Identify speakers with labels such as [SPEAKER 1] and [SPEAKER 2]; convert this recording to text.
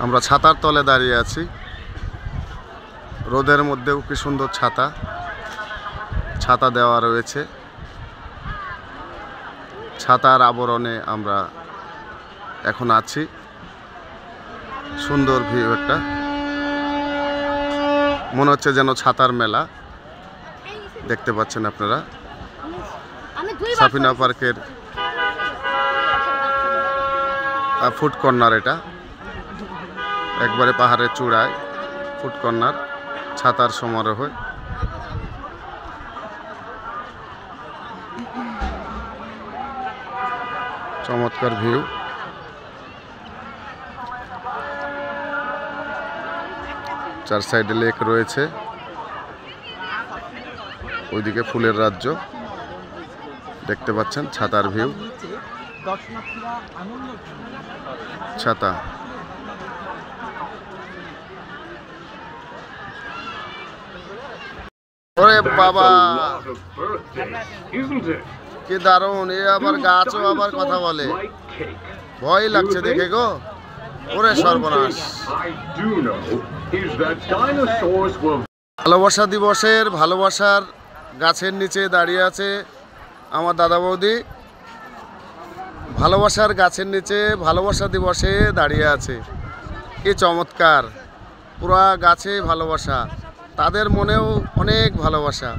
[SPEAKER 1] আমরা ছাতার তলে দাঁড়িয়ে আছি। রোদের মধ্যেও কি সুন্দর ছাতা দেওয়া রয়েছে। ছাতার আবরণে আমরা এখন আছি। সুন্দর ভিউ একটা, মনে হচ্ছে যেন ছাতার মেলা। দেখতে পাচ্ছেন আপনারা সাফিনা পার্কের ফুড কর্নার। এটা একবারে পাহাড়ের চূড়ায় ফুড কর্নার, ছাতার সমারোহ। চমৎকার ভিউ। চার সাইডে লেক রয়েছে, ওইদিকে ফুলের রাজ্য দেখতে পাচ্ছেন। ছাতার ভিউ, ছাতা। ওরে বাবা কি দারুণ! এ আবার গাছও আবার কথা বলে, ভয় লাগছে দেখে গো। ওরে সর্বনাশ! ভালোবাসা দিবসের ভালোবাসার গাছের নিচে দাঁড়িয়ে আছে আমার দাদা বৌদি। ভালোবাসার গাছের নিচে ভালোবাসা দিবসে দাঁড়িয়ে আছে। কি চমৎকার! পুরা গাছে ভালোবাসা, তাদের মনেও অনেক ভালোবাসা।